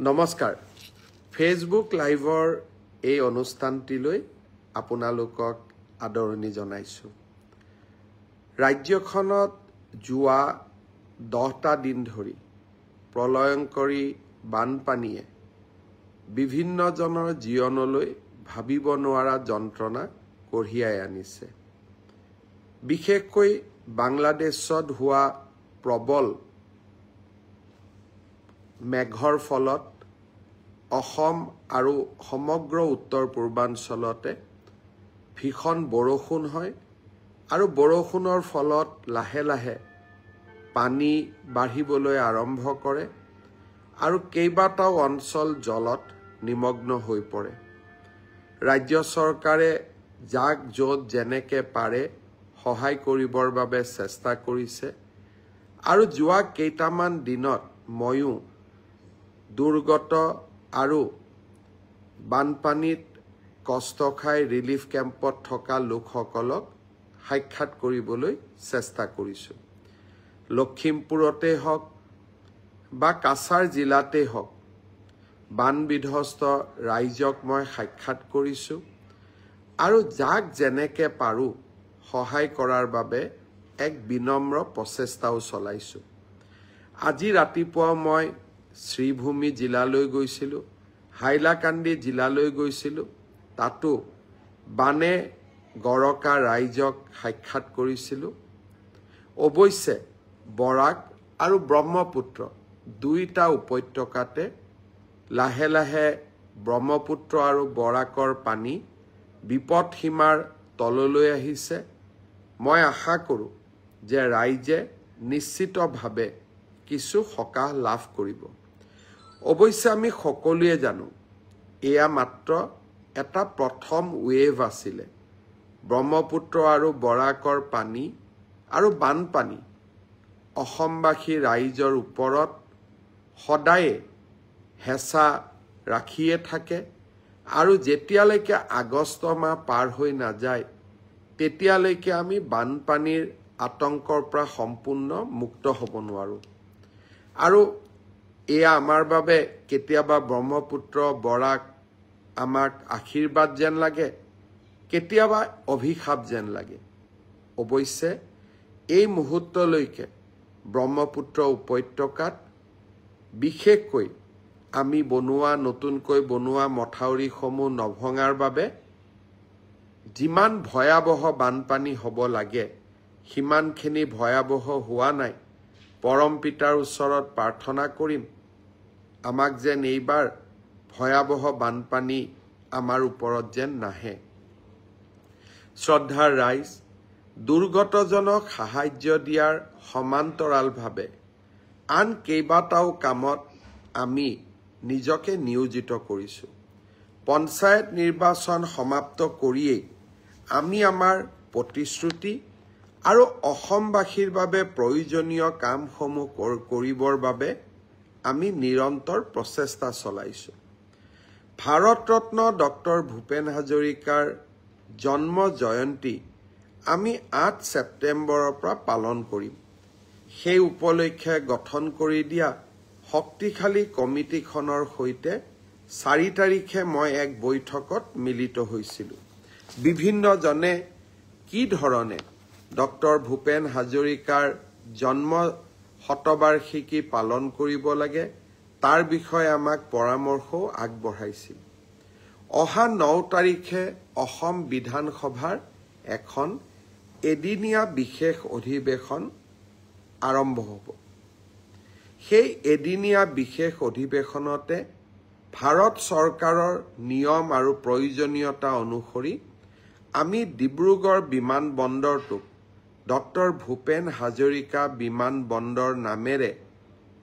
নমস্কাৰ ফেসবুক লাইভৰ এই অনুষ্ঠানটিলৈ আপোনালোকক আদৰণি জনাইছো ৰাজ্যখনত যোৱা 10টা দিন ধৰি প্ৰলয়ংকৰী বানপানীয়ে বিভিন্ন জনৰ জীৱনলৈ ভাবিব নোৱাৰা যন্ত্ৰণা কঢ়িয়াই আনিছে বিশেষকৈ বাংলাদেশত হোৱা প্ৰবল মেঘৰ ফলত অসম আৰু সমগ্ৰ উত্তৰ পূৰ্বাঞ্চলতে ভীষণ বৰষুণ হয় আৰু বৰষুণৰ ফলত লাহে লাহে পানী বাঢ়িবলৈ আৰম্ভ কৰে আৰু কেইবাটাও অঞ্চল জলত নিমগ্ন হৈ পৰে ৰাজ্য চৰকাৰে যাক য'ত যেনেকে পাৰে সহায় কৰিবৰ বাবে চেষ্টা কৰিছে আৰু যোৱা কেইটামান দিনত ময়ো দুৰ্গত আৰু বানপানীত কষ্ট খাই ৰিলিফ কেম্পত থকা লোকসকলক সাক্ষাৎ কৰিবলৈ চেষ্টা কৰিছো লখিমপুৰতে হওক বা কাছাৰ জিলাতে হওক বান বিধ্বস্ত ৰাইজক মই সাক্ষাৎ কৰিছো আৰু যাক যেনেকে পাৰো সহায় কৰাৰ বাবে এক বিনম্ৰ প্ৰচেষ্টাও চলাইছো আজি ৰাতিপুৱা মই শ্ৰীভূমি জিলালৈ গৈছিলো হাইলাকান্দি জিলালৈ গৈছিলো তাতো বানে গৰকা ৰাইজক সাক্ষাৎ কৰিছিলো অৱশ্যে বৰাক আৰু ব্ৰহ্মপুত্ৰ দুইটা উপত্যকাতে লাহে লাহে ব্ৰহ্মপুত্ৰ আৰু বৰাকৰ পানী বিপদ সীমাৰ তললৈ আহিছে মই আশা কৰো যে ৰাইজে নিশ্চিতভাৱে কিছু সকাহ লাভ কৰিব অৱশ্যে আমি সকলোৱে জানো এয়া মাত্ৰ এটা প্ৰথম ৱেভ আছিল ব্ৰহ্মপুত্ৰ আৰু বৰাকৰ পানী আৰু বানপানী অসমবাসী ৰাইজৰ ওপৰত সদায়ে হেঁচা ৰাখিয়ে থাকে আৰু যেতিয়ালৈকে আগষ্ট মাহ পাৰ হৈ নাযায় তেতিয়ালৈকে আমি বানপানীৰ আতংকৰ পৰা সম্পূৰ্ণ মুক্ত হ'ব নোৱাৰো আৰু এয়া আমাৰ বাবে কেতিয়াবা ব্ৰহ্মপুত্ৰ বৰাক আমাক আশীৰ্বাদ যেন লাগে কেতিয়াবা অভিশাপ যেন লাগে অৱশ্যে এই মুহূৰ্তলৈকে ব্ৰহ্মপুত্ৰ উপত্যকাত বিশেষকৈ আমি নতুনকৈ বনোৱা মথাউৰিসমূহ নভঙাৰ বাবে যিমান ভয়াবহ বানপানী হ'ব লাগে সিমানখিনি ভয়াবহ হোৱা নাই পৰম পিতাৰ ওচৰত প্ৰাৰ্থনা কৰিম আমাক যেন এইবাৰ ভয়াবহ বানপানী আমাৰ ওপৰত যেন নাহে শ্ৰদ্ধাৰ ৰাইজ দুৰ্গতজনক সাহায্য দিয়াৰ সমান্তৰালভাৱে আন কেইবাটাও কামত আমি নিজকে নিয়োজিত কৰিছো পঞ্চায়ত নিৰ্বাচন সমাপ্ত কৰিয়েই আমি আমাৰ প্ৰতিশ্ৰুতি আৰু অসমবাসীৰ বাবে প্ৰয়োজনীয় কামসমূহ কৰিবৰ বাবে আমি নিৰন্তৰ প্ৰচেষ্টা চলাইছো ভাৰত ৰত্ন ডক্টৰ ভূপেন হাজৰিকাৰ জন্ম জয়ন্তী আমি 8 ছেপ্টেম্বৰৰ পৰা পালন কৰিম সেই উপলক্ষে গঠন কৰি দিয়া শক্তিশালী কমিটিখনৰ সৈতে 4 তাৰিখে মই এক বৈঠকত মিলিত হৈছিলো বিভিন্নজনে কি ধৰণে ডক্টৰ ভূপেন হাজৰিকাৰ জন্ম শতবাৰ্ষিকী পালন কৰিব লাগে তাৰ বিষয়ে আমাক পৰামৰ্শও আগবঢ়াইছিল অহা 9 তাৰিখে অসম বিধানসভাৰ এখন এদিনীয়া বিশেষ অধিৱেশন আৰম্ভ হ'ব সেই এদিনীয়া বিশেষ অধিৱেশনতে ভাৰত চৰকাৰৰ নিয়ম আৰু প্ৰয়োজনীয়তা অনুসৰি আমি ডিব্ৰুগড় বিমানবন্দৰটোক ডক্টৰ ভূপেন হাজৰিকা বিমানবন্দৰ নামেৰে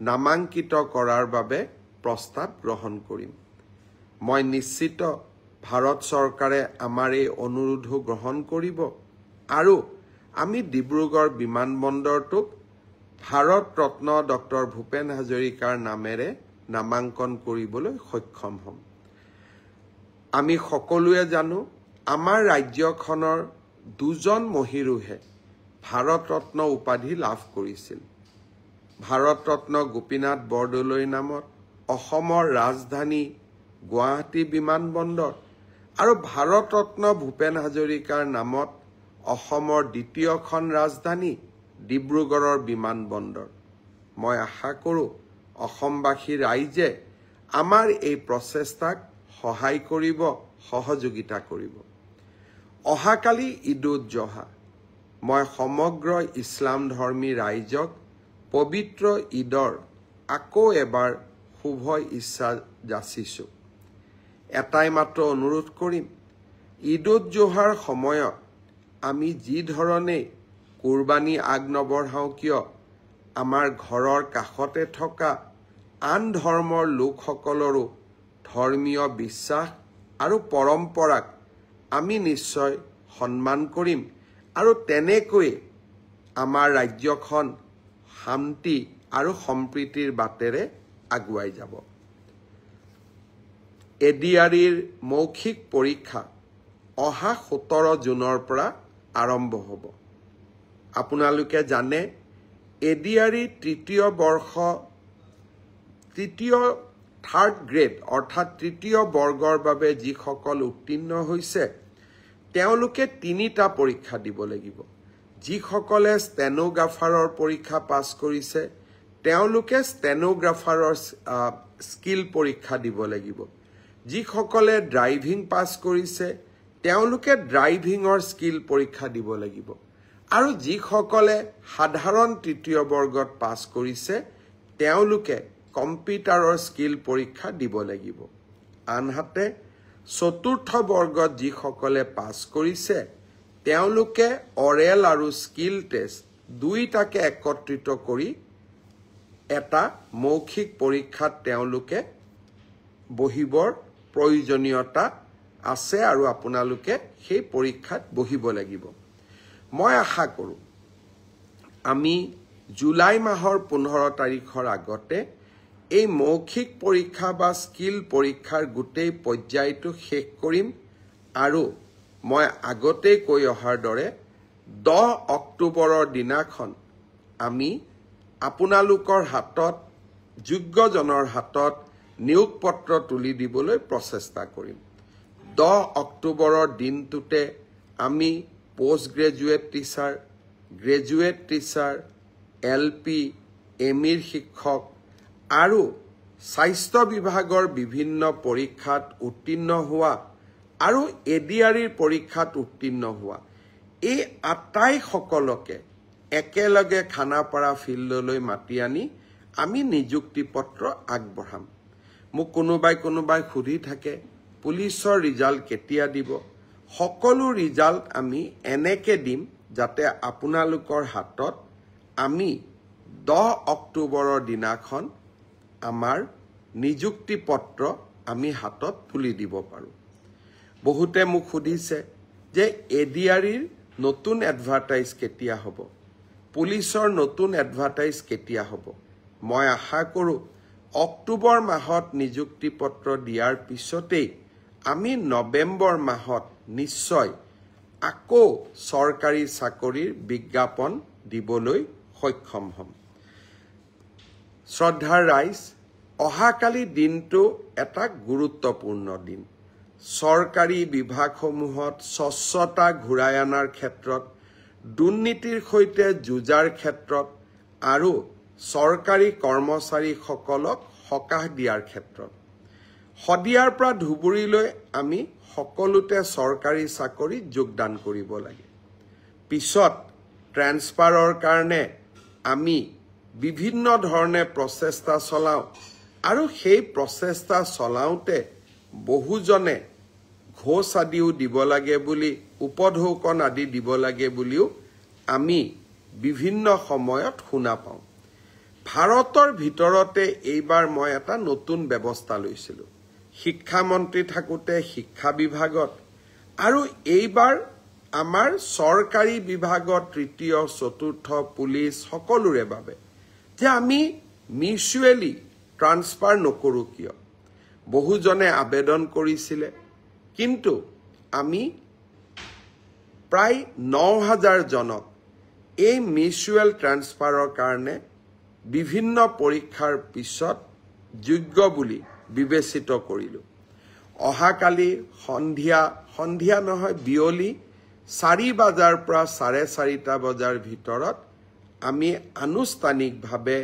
নামাঙ্কিত কৰাৰ বাবে প্ৰস্তাৱ গ্ৰহণ কৰিম মই নিশ্চিত ভাৰত চৰকাৰে আমাৰ এই অনুৰোধ গ্ৰহণ কৰিব আৰু আমি ডিব্ৰুগড় বিমানবন্দৰটোক ভাৰত ৰত্ন ডক্টৰ ভূপেন হাজৰিকাৰ নামেৰে নামাঙ্কন কৰিবলৈ সক্ষম হ'ম আমি সকলোৱে জানো আমাৰ ৰাজ্যখনৰ দুজন মহিৰুহে ভাৰত ৰত্ন উপাধি লাভ কৰিছিল ভাৰত ৰত্ন গোপীনাথ বৰদলৈৰ নামত অসমৰ ৰাজধানী গুৱাহাটী বিমানবন্দৰ আৰু ভাৰতৰত্ন ভূপেন হাজৰিকাৰ নামত অসমৰ দ্বিতীয়খন ৰাজধানী ডিব্ৰুগড়ৰ বিমানবন্দৰ। মই আশা কৰোঁ অসমবাসী ৰাইজে আমাৰ এই প্ৰচেষ্টাক সহায় কৰিব, সহযোগিতা কৰিব। অহাকালি ঈদ-উজ-জোহা। মই সমগ্ৰ ইছলাম ধৰ্মী ৰাইজক পবিত্ৰ ঈদৰ আকৌ এবাৰ শুভ ইচ্ছা যাচিছোঁ। এটাই মাত্ৰ অনুৰোধ কৰিম, ঈদ-উজ-জোহাৰ সময়ত আমি যি ধৰণে কুৰবানী আগ নবঢ়াওঁ কিয়, আমাৰ ঘৰৰ কাষতে থকা আন ধৰ্মৰ লোকসকলৰো ধৰ্মীয় বিশ্বাস আৰু পৰম্পৰাক আমি নিশ্চয় সন্মান কৰিম আৰু তেনেকৈয়ে আমাৰ ৰাজ্যখন শান্তি আৰু সম্প্ৰীতিৰ বাটেৰে আগুৱাই যাব। এডিআৰিৰ মৌখিক পৰীক্ষা অহা 17 জুনৰ পৰা আৰম্ভ হ'ব। আপোনালোকে জানে এডিআৰি থাৰ্ড গ্ৰেড অৰ্থাৎ তৃতীয় বৰ্গৰ বাবে যিসকল উত্তীৰ্ণ হৈছে তেওঁলোকে 3টা পৰীক্ষা দিব লাগিব। যিসকলে ষ্টেনোগ্ৰাফাৰৰ পৰীক্ষা পাছ কৰিছে তেওঁলোকে ষ্টেনোগ্ৰাফাৰৰ স্কিল পৰীক্ষা দিব লাগিব। যিসকলে ড্ৰাইভিং পাছ কৰিছে তেওঁলোকে ড্ৰাইভিঙৰ স্কিল পৰীক্ষা দিব লাগিব। আৰু যিসকলে সাধাৰণ তৃতীয় বৰ্গত পাছ কৰিছে তেওঁলোকে কম্পিউটাৰৰ স্কিল পৰীক্ষা দিব লাগিব। আনহাতে চতুৰ্থ বৰ্গত যিসকলে পাছ কৰিছে তেওঁলোকে অৰেল আৰু স্কিল টেষ্ট দুইটাকে একত্ৰিত কৰি এটা মৌখিক পৰীক্ষাত তেওঁলোকে বহিবৰ প্ৰয়োজনীয়তা আছে আৰু আপোনালোকে সেই পৰীক্ষাত বহিব লাগিব। মই আশা কৰোঁ আমি জুলাই মাহৰ 15 তাৰিখৰ আগতে এই মৌখিক পৰীক্ষা বা স্কিল পৰীক্ষাৰ গোটেই পৰ্যায়টো শেষ কৰিম আৰু মই আগতেই কৈ অহাৰ দৰে 10 অক্টোবৰৰ দিনাখন আমি আপোনালোকৰ হাতত যোগ্যজনৰ হাতত নিয়োগ পত্ৰ তুলি দিবলৈ প্ৰচেষ্টা কৰিম। 10 অক্টোবৰৰ দিনটোতে আমি post graduate teacher, graduate teacher, LP, ME শিক্ষক আৰু স্বাস্থ্য বিভাগৰ বিভিন্ন পৰীক্ষাত উত্তীৰ্ণ হোৱা আৰু এডিআৰিৰ পৰীক্ষাত উত্তীৰ্ণ হোৱা এই আটাইসকলকে একেলগে খানাপাৰা ফিল্ডলৈ মাতি আনি আমি নিযুক্তি পত্ৰ আগবঢ়াম। মোক কোনোবাই সুধি থাকে পুলিচৰ ৰিজাল্ট কেতিয়া দিব। সকলো ৰিজাল্ট আমি এনেকে দিম যাতে আপোনালোকৰ হাতত আমি 10 অক্টোবৰৰ দিনাখন আমাৰ নিযুক্তি পত্ৰ আমি হাতত তুলি দিব পাৰোঁ। বহুতে মোক সুধিছে যে এডিআৰিৰ নতুন এডভাৰটাইজ কেতিয়া হ'ব, পুলিচৰ নতুন এডভাৰটাইজ কেতিয়া হ'ব। মই আশা কৰোঁ অক্টোবৰ মাহত নিযুক্তি পত্ৰ দিয়াৰ পিছতেই আমি নৱেম্বৰ মাহত নিশ্চয় আকৌ চৰকাৰী চাকৰিৰ বিজ্ঞাপন দিবলৈ সক্ষম হ'ম। শ্ৰদ্ধাৰ ৰাইজ, অহাকালি দিনটো এটা গুৰুত্বপূৰ্ণ দিন। চৰকাৰী বিভাগসমূহত স্বচ্ছতা ঘূৰাই অনাৰ ক্ষেত্ৰত, দুৰ্নীতিৰ সৈতে যুঁজাৰ ক্ষেত্ৰত আৰু চৰকাৰী কৰ্মচাৰীসকলক সকাহ দিয়াৰ ক্ষেত্ৰত শদিয়াৰ পৰা ধুবুৰীলৈ আমি সকলোতে চৰকাৰী চাকৰিত যোগদান কৰিব লাগে। পিছত ট্ৰেন্সফাৰৰ কাৰণে আমি বিভিন্ন ধৰণে প্ৰচেষ্টা চলাওঁ আৰু সেই প্ৰচেষ্টা চলাওঁতে বহুজনে ঘোষ আদিও দিব লাগে বুলি, উপঢৌকন আদি দিব লাগে বুলিও আমি বিভিন্ন সময়ত শুনা পাওঁ। ভাৰতৰ ভিতৰতে এইবাৰ মই এটা নতুন ব্যৱস্থা লৈছিলোঁ। শিক্ষামন্ত্ৰী থাকোঁতে শিক্ষা বিভাগত আৰু এইবাৰ আমাৰ চৰকাৰী বিভাগত তৃতীয়, চতুৰ্থ, পুলিচ সকলোৰে বাবে যে আমি মিউচুৱেলি ট্ৰান্সফাৰ নকৰোঁ কিয়। বহুজনে আবেদন কৰিছিলে কিন্তু আমি প্ৰায় 9,000 জনক এই মিউচুৱেল ট্ৰান্সফাৰৰ কাৰণে বিভিন্ন পৰীক্ষাৰ পিছত যোগ্য বুলি বিবেচিত কৰিলোঁ। অহাকালি সন্ধিয়া নহয় বিয়লি 4 বজাৰ পৰা 4:30 বজাৰ ভিতৰত আমি আনুষ্ঠানিকভাৱে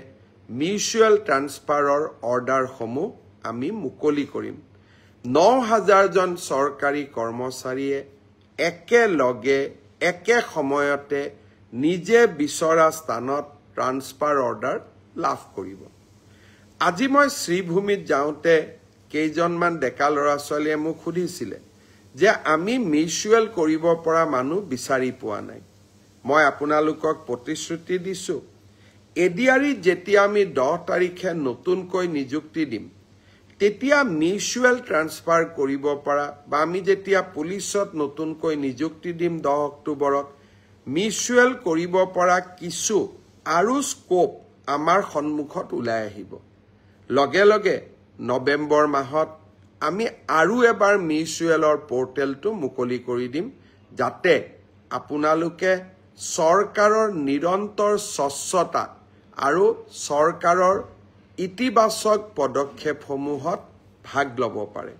মিউচুৱেল ট্ৰান্সফাৰৰ অৰ্ডাৰসমূহ আমি মুকলি কৰিম। 9,000 জন চৰকাৰী কৰ্মচাৰীয়ে একেলগে একে সময়তে নিজে বিচৰা স্থানত ট্ৰান্সফাৰ অৰ্ডাৰ লাভ কৰিব। আজি মই শ্ৰীভূমিত যাওঁতে কেইজনমান ডেকা ল'ৰা ছোৱালীয়ে মোক সুধিছিলে যে আমি মিউচুৱেল কৰিব পৰা মানুহ বিচাৰি পোৱা নাই। মই আপোনালোকক প্ৰতিশ্ৰুতি দিছোঁ, এডিআৰিত যেতিয়া আমি 10 তাৰিখে নতুনকৈ নিযুক্তি দিম, তেতিয়া মিউচুৱেল ট্ৰান্সফাৰ কৰিব পৰা বা আমি যেতিয়া পুলিচত নতুনকৈ নিযুক্তি দিম 10 অক্টোবৰত, মিউচুৱেল কৰিব পৰা কিছু আৰু স্কোপ আমাৰ সন্মুখত ওলাই আহিব। লগে লগে নৱেম্বৰ মাহত আমি আৰু এবাৰ মিউচুৱেলৰ পৰ্টেলটো মুকলি কৰি দিম, যাতে আপোনালোকে চৰকাৰৰ নিৰন্তৰ স্বচ্ছতা আৰু চৰকাৰৰ ইতিবাচক পদক্ষেপসমূহত ভাগ ল'ব পাৰে।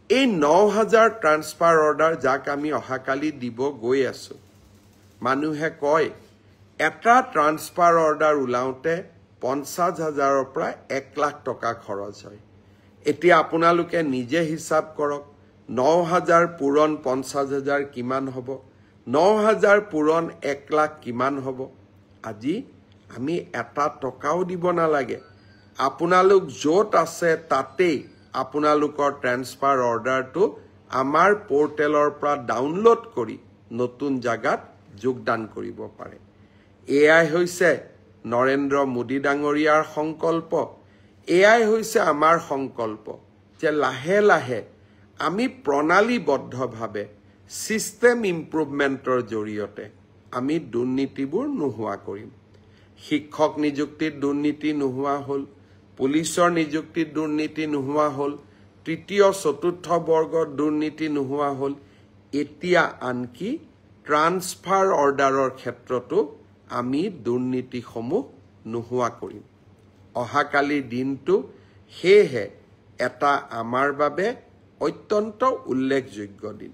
এই 9,000 ট্ৰান্সফাৰ অৰ্ডাৰ যাক আমি অহাকালি দিব গৈ আছোঁ, মানুহে কয় এটা ট্ৰান্সফাৰ অৰ্ডাৰ ওলাওঁতে 50,000ৰ পৰা 1 লাখ টকা খৰচ হয়। এতিয়া আপোনালোকে নিজে হিচাপ কৰক, 9,000 পূৰণ 50,000 কিমান হ'ব, 9,000 পূৰণ 1 লাখ কিমান হ'ব। আজি আমি এটা টকাও দিব নালাগে, আপোনালোক য'ত আছে তাতেই আপোনালোকৰ ট্ৰান্সফাৰ অৰ্ডাৰটো আমাৰ পৰ্টেলৰ পৰা ডাউনলোড কৰি নতুন জাগাত যোগদান কৰিব পাৰে। এয়াই হৈছে নৰেন্দ্ৰ মোদী ডাঙৰীয়াৰ সংকল্প, এয়াই হৈছে আমাৰ সংকল্প যে লাহে লাহে আমি প্ৰণালীবদ্ধভাৱে ছিষ্টেম ইম্প্ৰুভমেণ্টৰ জৰিয়তে আমি দুৰ্নীতিবোৰ নোহোৱা কৰিম। শিক্ষক নিযুক্তিত দুৰ্নীতি নোহোৱা হ'ল, পুলিচৰ নিযুক্তিত দুৰ্নীতি নোহোৱা হ'ল, তৃতীয় চতুৰ্থ বৰ্গত দুৰ্নীতি নোহোৱা হ'ল। এতিয়া আনকি ট্ৰান্সফাৰ অৰ্ডাৰৰ ক্ষেত্ৰতো আমি দুৰ্নীতিসমূহ নোহোৱা কৰিম। অহাকালি দিনটো সেয়েহে এটা আমাৰ বাবে অত্যন্ত উল্লেখযোগ্য দিন।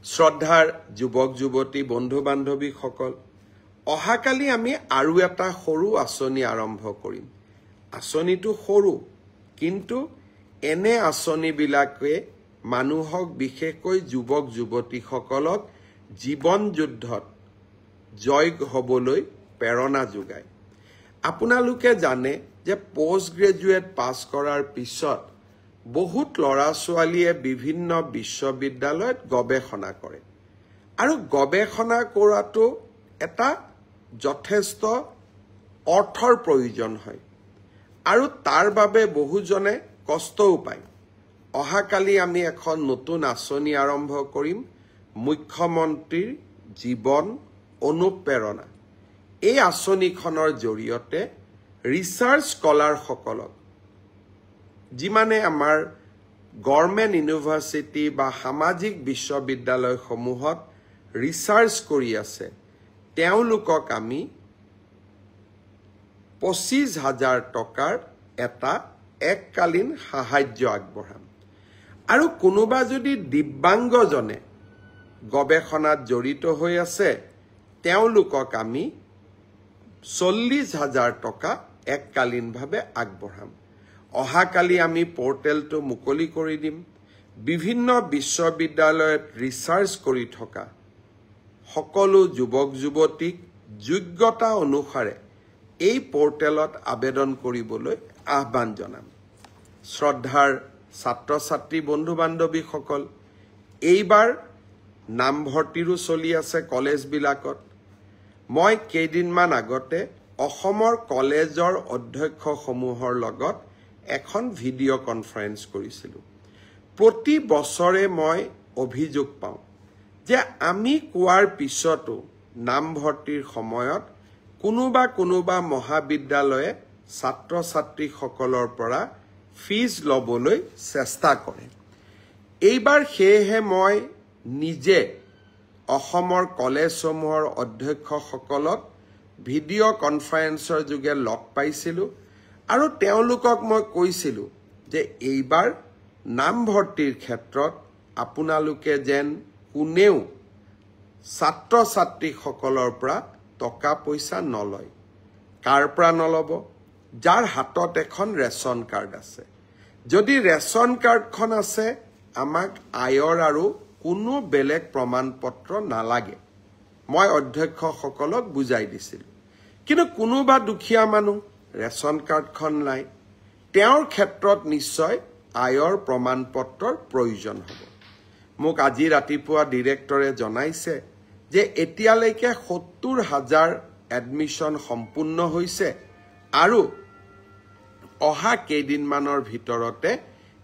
শ্ৰদ্ধাৰ যুৱক যুৱতী বন্ধু বান্ধৱীসকল, অহাকালি আমি আৰু এটা সৰু আঁচনি আৰম্ভ কৰিম। আঁচনিটো সৰু, কিন্তু এনে আঁচনিবিলাকে মানুহক, বিশেষকৈ যুৱক যুৱতীসকলক জীৱন যুদ্ধত জয় হ'বলৈ প্ৰেৰণা যোগায়। আপোনালোকে জানে যে পোষ্ট গ্ৰেজুৱেট পাছ কৰাৰ পিছত বহুত ল'ৰা ছোৱালীয়ে বিভিন্ন বিশ্ববিদ্যালয়ত গৱেষণা কৰে, আৰু গৱেষণা কৰাটো এটা যথেষ্ট অৰ্থৰ প্ৰয়োজন হয়, আৰু তাৰ বাবে বহুজনে কষ্টও পায়। অহাকালি আমি এখন নতুন আঁচনি আৰম্ভ কৰিম, মুখ্যমন্ত্ৰীৰ জীৱন অনুপ্ৰেৰণা। এই আঁচনিখনৰ জৰিয়তে ৰিচাৰ্চ স্কলাৰসকলক, যিমানে আমাৰ গভৰ্ণমেণ্ট ইউনিভাৰ্চিটি বা সামাজিক বিশ্ববিদ্যালয়সমূহত ৰিচাৰ্চ কৰি আছে, তেওঁলোকক আমি 25,000 টকাৰ এটা এককালীন সাহায্য আগবঢ়াম। আৰু কোনোবা যদি দিব্যাংগজনে গৱেষণাত জড়িত হৈ আছে, তেওঁলোকক আমি 40,000 টকা এককালীনভাৱে আগবঢ়াম। অহাকালি আমি পৰ্টেলটো মুকলি কৰি দিম। বিভিন্ন বিশ্ববিদ্যালয়ত ৰিচাৰ্চ কৰি থকা সকলো যুৱক যুৱতীক যোগ্যতা অনুসাৰে এই পৰ্টেলত আবেদন কৰিবলৈ আহ্বান জনাম। শ্ৰদ্ধাৰ ছাত্ৰ ছাত্ৰী বন্ধু বান্ধৱীসকল, এইবাৰ নামভৰ্তিৰো চলি আছে কলেজবিলাকত। মই কেইদিনমান আগতে অসমৰ কলেজৰ অধ্যক্ষসমূহৰ লগত এখন ভিডিঅ' কনফাৰেন্স কৰিছিলোঁ। প্ৰতি বছৰে মই অভিযোগ পাওঁ যে আমি কোৱাৰ পিছতো নামভৰ্তিৰ সময়ত কোনোবা মহাবিদ্যালয়ে ছাত্ৰ ছাত্ৰীসকলৰ পৰা ফিজ ল'বলৈ চেষ্টা কৰে। এইবাৰ সেয়েহে মই নিজে অসমৰ কলেজসমূহৰ অধ্যক্ষসকলক ভিডিঅ' কনফাৰেন্সৰ যোগে লগ পাইছিলোঁ, আৰু তেওঁলোকক মই কৈছিলোঁ যে এইবাৰ নামভৰ্তিৰ ক্ষেত্ৰত আপোনালোকে যেন কোনেও ছাত্ৰ ছাত্ৰীসকলৰ পৰা টকা পইচা নলয় কাৰ পৰা নলব যাৰ হাতত এখন ৰেচন কাৰ্ড আছে যদি ৰেচন কাৰ্ডখন আছে আমাক আয়ৰ আৰু কোনো বেলেগ প্ৰমাণপত্ৰ নালাগে মই অধ্যক্ষসকলক বুজাই দিছিলোঁ কিন্তু কোনোবা দুখীয়া মানুহ ৰেচন কাৰ্ডখন নাই তেওঁৰ ক্ষেত্ৰত নিশ্চয় আয়ৰ প্ৰমাণপত্ৰৰ প্ৰয়োজন হ'ব মোক আজি ৰাতিপুৱা ডিৰেক্টৰে জনাইছে যে এতিয়ালৈকে ৭০,০০০ এডমিশন সম্পূৰ্ণ হৈছে আৰু অহা কেইদিনমানৰ ভিতৰতে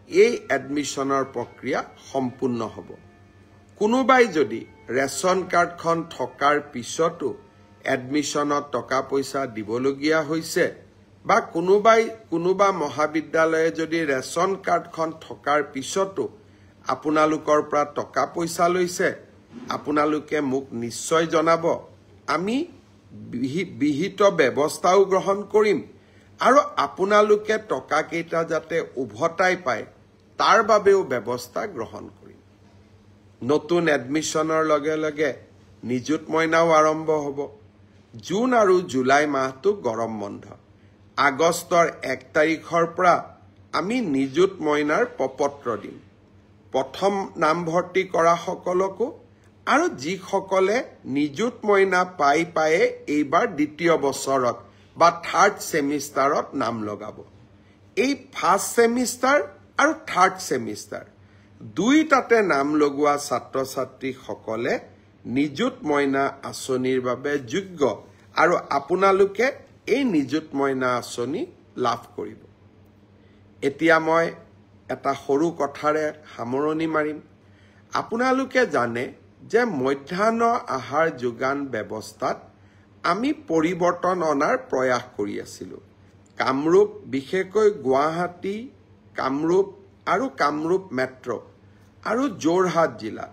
এই এডমিশনৰ প্ৰক্ৰিয়া সম্পূৰ্ণ হ'ব কোনোবাই যদি ৰেচন কাৰ্ডখন থকাৰ পিছতো এডমিশনত টকা পইচা দিবলগীয়া হৈছে বা কোনোবা মহাবিদ্যালয়ে যদি ৰেচন কাৰ্ডখন থকাৰ পিছতো আপোনালোকৰ পৰা টকা পইচা লৈছে আপোনালোকে মোক নিশ্চয় জনাব আমি বিহিত ব্যৱস্থাও গ্ৰহণ কৰিম আৰু আপোনালোকে টকা কেইটা যাতে উভতাই পায় তাৰ বাবেও ব্যৱস্থা গ্ৰহণ কৰিম নতুন এডমিশনৰ লগে লগে নিযুত মইনাও আৰম্ভ হ'ব জুন আৰু জুলাই মাহটো গৰম বন্ধ আগষ্টৰ 1 তাৰিখৰ পৰা আমি নিযুত মইনাৰ প্ৰপত্ৰ দিম প্ৰথম নামভৰ্তি কৰা সকলকো আৰু যিসকলে নিযুত মইনা পায়ে এইবাৰ দ্বিতীয় বছৰত বা থাৰ্ড সেমিষ্টাৰত নাম লগাব এই ফাৰ্ষ্ট সেমিষ্টাৰ আৰু থাৰ্ড সেমিষ্টাৰ দুইটাতে নাম লগোৱা ছাত্ৰ ছাত্ৰীসকলে নিযুত মইনা আঁচনিৰ বাবে যোগ্য আৰু আপোনালোকে এই নিযুত মইনা আঁচনি লাভ কৰিব এতিয়া মই এটা সৰু কথাৰে সামৰণি মাৰিম আপোনালোকে জানে যে মধ্যাহ্ন আহাৰ যোগান ব্যৱস্থাত আমি পৰিৱৰ্তন অনাৰ প্ৰয়াস কৰি আছিলোঁ কামৰূপ বিশেষকৈ গুৱাহাটী কামৰূপ আৰু কামৰূপ মেট্ৰ' আৰু যোৰহাট জিলাত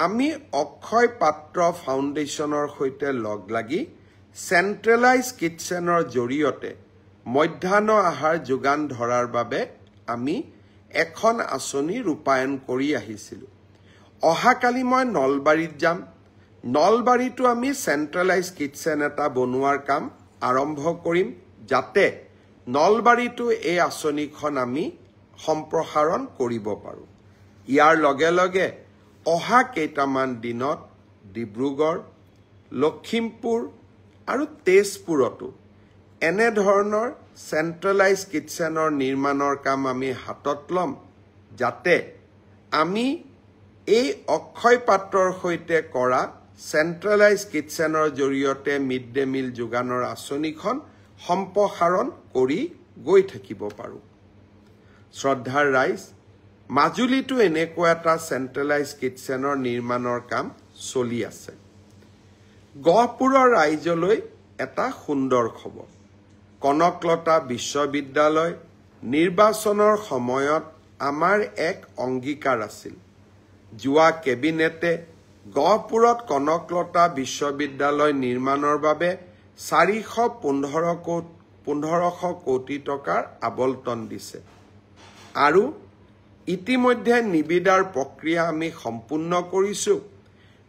আমি অক্ষয় পাত্ৰ ফাউণ্ডেশ্যনৰ সৈতে লগ লাগি চেণ্ট্ৰেলাইজ কিটচেনৰ জৰিয়তে মধ্যাহ্ন আহাৰ যোগান ধৰাৰ বাবে আমি এখন আঁচনি ৰূপায়ণ কৰি আহিছিলোঁ অহাকালি মই নলবাৰীত যাম নলবাৰীতো আমি চেণ্ট্ৰেলাইজ কিটচেন এটা বনোৱাৰ কাম আৰম্ভ কৰিম যাতে নলবাৰীতো এই আঁচনিখন আমি সম্প্ৰসাৰণ কৰিব পাৰোঁ ইয়াৰ লগে লগে অহা কেইটামান দিনত ডিব্ৰুগড় লখিমপুৰ আৰু তেজপুৰতো এনে ধৰণৰ চেণ্ট্ৰেলাইজ কিটচেনৰ নিৰ্মাণৰ কাম আমি হাতত ল'ম যাতে আমি এই অক্ষয় পাত্ৰৰ সৈতে কৰা চেণ্ট্ৰেলাইজ কিটচেনৰ জৰিয়তে মিড ডে মিল যোগানৰ আঁচনিখন সম্প্ৰসাৰণ কৰি গৈ থাকিব পাৰোঁ শ্ৰদ্ধাৰ ৰাইজ মাজুলীতো এনেকুৱা এটা চেণ্ট্ৰেলাইজ কিটচেনৰ নিৰ্মাণৰ কাম চলি আছে গহপুৰৰ ৰাইজলৈ এটা সুন্দৰ খবৰ কনকলতা বিশ্ববিদ্যালয় নিৰ্বাচনৰ সময়ত আমাৰ এক অংগীকাৰ আছিল যোৱা কেবিনেটে গহপুৰত কনকলতা বিশ্ববিদ্যালয় নিৰ্মাণৰ বাবে 415 কোটি টকাৰ আবণ্টন দিছে আৰু ইতিমধ্যে নিবিদাৰ প্ৰক্ৰিয়া আমি সম্পূৰ্ণ কৰিছোঁ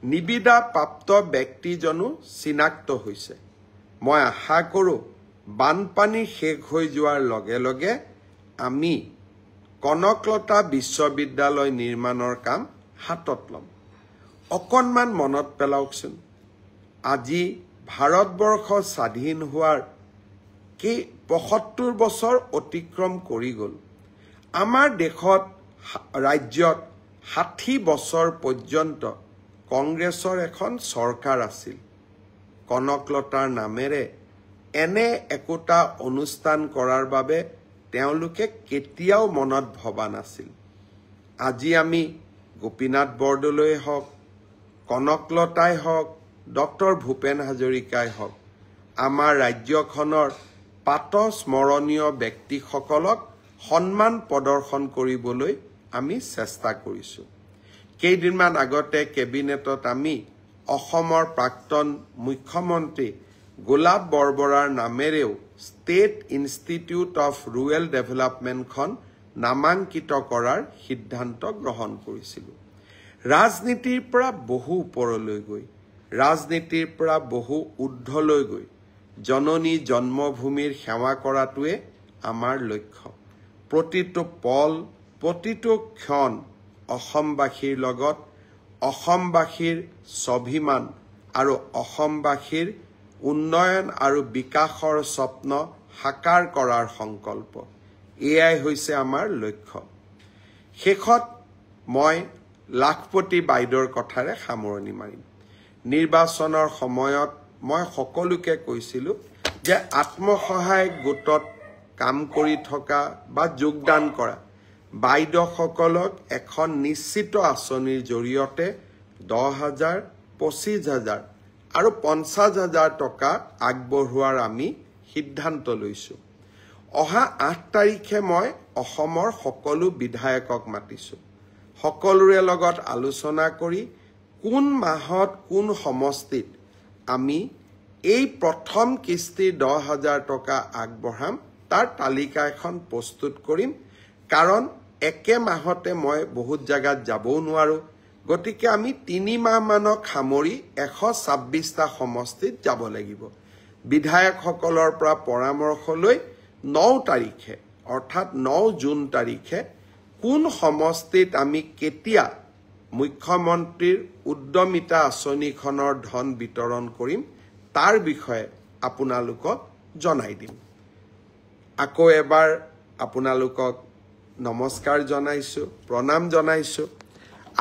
নিবিদা প্ৰাপ্ত ব্যক্তিজনো চিনাক্ত হৈছে মই আশা কৰোঁ বানপানী শেষ হৈ যোৱাৰ লগে লগে আমি কনকলতা বিশ্ববিদ্যালয় নিৰ্মাণৰ কাম হাতত ল'ম অকণমান মনত পেলাওকচোন আজি ভাৰতবৰ্ষ স্বাধীন হোৱাৰ ৭৫ বছৰ অতিক্ৰম কৰি গ'ল আমাৰ দেশত ৰাজ্যত ৬০ বছৰ পৰ্যন্ত কংগ্ৰেছৰ এখন চৰকাৰ আছিল কনকলতাৰ নামেৰে এনে একোটা অনুষ্ঠান কৰাৰ বাবে তেওঁলোকে কেতিয়াও মনত ভবা নাছিল আজি আমি গোপীনাথ বৰদলৈ হওক কনকলতাই হওক ডক্টৰ ভূপেন হাজৰিকাই হওক আমাৰ ৰাজ্যখনৰ পাত স্মৰণীয় ব্যক্তিসকলক সন্মান প্ৰদৰ্শন কৰিবলৈ আমি চেষ্টা কৰিছোঁ কেইদিনমান আগতে কেবিনেটত আমি অসমৰ প্ৰাক্তন মুখ্যমন্ত্ৰী গোলাপ বৰবৰাৰ নামেৰেও ষ্টেট ইনষ্টিটিউট অফ ৰুৰেল ডেভেলপমেণ্টখন নামাঙ্কিত কৰাৰ সিদ্ধান্ত গ্ৰহণ কৰিছিলোঁ। ৰাজনীতিৰ পৰা বহু ওপৰলৈ গৈ, ৰাজনীতিৰ পৰা বহু ঊৰ্ধ্বলৈ গৈ জননী জন্মভূমিৰ সেৱা কৰাটোৱে আমাৰ লক্ষ্য। প্ৰতিটো পল, প্ৰতিটো ক্ষণ অসমবাসীৰ লগত, অসমবাসীৰ স্বাভিমান আৰু অসমবাসীৰ উন্নয়ন আৰু বিকাশৰ স্বপ্ন সাকাৰ কৰাৰ সংকল্প, এয়াই হৈছে আমাৰ লক্ষ্য। শেষত মই লাখপতি বাইদেউৰ কথাৰে সামৰণি মাৰিম। নিৰ্বাচনৰ সময়ত মই সকলোকে কৈছিলোঁ যে আত্মসহায়ক গোটত কাম কৰি থকা বা যোগদান কৰা বাইদেউসকলক এখন নিশ্চিত আঁচনিৰ জৰিয়তে 10,000, 25,000 আৰু 50,000 টকা আগবঢ়োৱাৰ আমি সিদ্ধান্ত লৈছোঁ। অহা 8 তাৰিখে মই অসমৰ সকলো বিধায়কক মাতিছোঁ। সকলোৰে লগত আলোচনা কৰি কোন মাহত কোন সমষ্টিত আমি এই প্ৰথম কিস্তিৰ 10,000 টকা আগবঢ়াম তাৰ তালিকা এখন প্ৰস্তুত কৰিম। কাৰণ একে মাহতে মই বহুত জাগাত যাবও নোৱাৰোঁ, গতিকে আমি 3 মাহমানক সামৰি 126টা সমষ্টিত যাব লাগিব। বিধায়কসকলৰ পৰা পৰামৰ্শ লৈ 9 তাৰিখে অৰ্থাৎ 9 জুন তাৰিখে কোন সমষ্টিত আমি কেতিয়া মুখ্যমন্ত্ৰীৰ উদ্যমিতা আঁচনিখনৰ ধন বিতৰণ কৰিম তাৰ বিষয়ে আপোনালোকক জনাই দিম। আকৌ এবাৰ আপোনালোকক নমস্কাৰ জনাইছোঁ, প্ৰণাম জনাইছোঁ।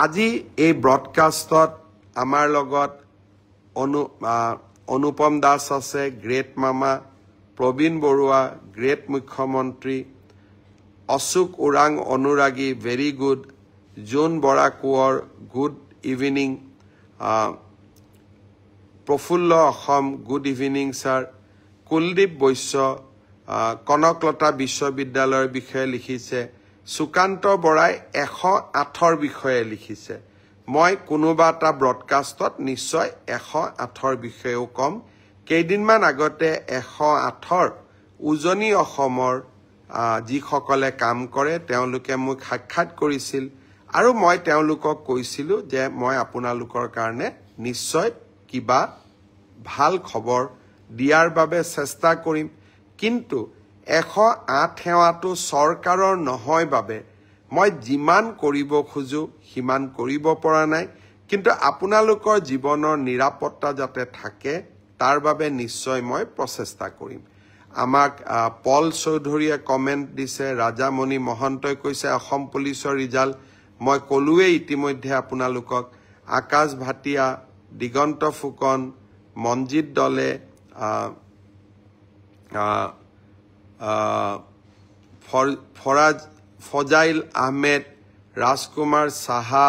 আজি এই ব্ৰডকাষ্টত আমাৰ লগত অনুপম দাস আছে, গ্ৰেট মামা, প্ৰবীণ বৰুৱা, গ্ৰেট মুখ্যমন্ত্ৰী, অশোক ওৰাং অনুৰাগী, very good, Jon Bora Konwar, good evening, Prafulla Assam, good evening sir, Kuldeep Baishya Kanaklata বিশ্ববিদ্যালয়ৰ বিষয়ে লিখিছে, সুকান্ত বৰাই 108ৰ বিষয়ে লিখিছে। মই কোনোবা এটা ব্ৰডকাষ্টত নিশ্চয় 108ৰ বিষয়েও ক'ম। কেইদিনমান আগতে 108ৰ উজনি অসমৰ যিসকলে কাম কৰে তেওঁলোকে মোক সাক্ষাৎ কৰিছিল আৰু মই তেওঁলোকক কৈছিলোঁ যে মই আপোনালোকৰ কাৰণে নিশ্চয় কিবা ভাল খবৰ দিয়াৰ বাবে চেষ্টা কৰিম। কিন্তু 108 সেৱাটো চৰকাৰৰ নহয় বাবে মই যিমান কৰিব খোজো সিমান কৰিব পৰা নাই। কিন্তু আপোনালোকৰ জীৱনৰ নিৰাপত্তা যাতে থাকে তাৰ বাবে নিশ্চয় মই প্ৰচেষ্টা কৰিম। আমাক পল চৌধুৰীয়ে কমেণ্ট দিছে, ৰাজামণি মহন্তই কৈছে অসম পুলিচৰ ৰিজাল্ট মই ক'লোৱেই ইতিমধ্যে আপোনালোকক। আকাশ ভাটিয়া, দিগন্ত ফুকন, মনজিৎ দলে, ফজাইল আহমেদ, ৰাজকুমাৰ চাহা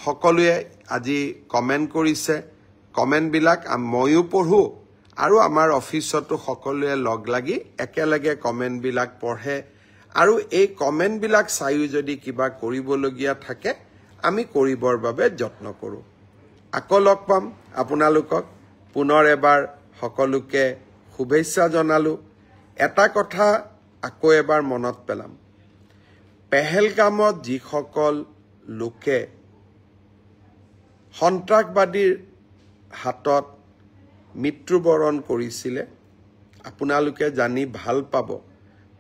সকলোৱে আজি কমেণ্ট কৰিছে। কমেণ্টবিলাক ময়ো পঢ়োঁ আৰু আমাৰ অফিচতো সকলোৱে লগ লাগি একেলগে কমেণ্টবিলাক পঢ়ে আৰু এই কমেণ্টবিলাক চাইও যদি কিবা কৰিবলগীয়া থাকে আমি কৰিবৰ বাবে যত্ন কৰোঁ। আকৌ লগ পাম আপোনালোকক। পুনৰ এবাৰ সকলোকে শুভেচ্ছা জনালোঁ। এটা কথা আকৌ এবাৰ মনত পেলাম, পেহেলগামত যিসকল লোকে সন্ত্ৰাসবাদীৰ হাতত মৃত্যুবৰণ কৰিছিলে আপোনালোকে জানি ভাল পাব,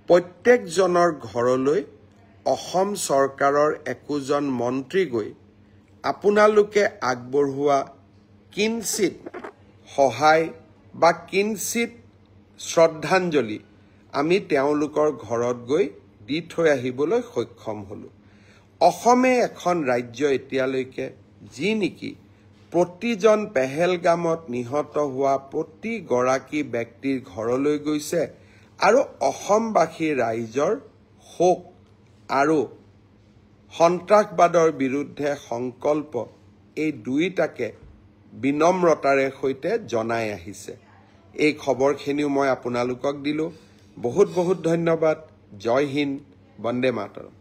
প্ৰত্যেকজনৰ ঘৰলৈ অসম চৰকাৰৰ একোজন মন্ত্ৰী গৈ আপোনালোকে আগবঢ়োৱা কিঞ্চিত সহায় বা কিঞ্চিত শ্ৰদ্ধাঞ্জলি আমি তেওঁলোকৰ ঘৰত গৈ দি থৈ আহিবলৈ সক্ষম হ'লোঁ। অসমে এখন ৰাজ্য এতিয়ালৈকে যি নেকি প্ৰতিজন পেহেলগামত নিহত হোৱা প্ৰতিগৰাকী ব্যক্তিৰ ঘৰলৈ গৈছে আৰু অসমবাসী ৰাইজৰ শোক আৰু সন্ত্ৰাসবাদৰ বিৰুদ্ধে সংকল্প এই দুইটাকে বিনম্ৰতাৰে সৈতে জনাই আহিছে। এই খবৰখিনিও মই আপোনালোকক দিলোঁ। বহুত বহুত ধন্যবাদ। জয় হিন্দ, বন্দে মাতৰম।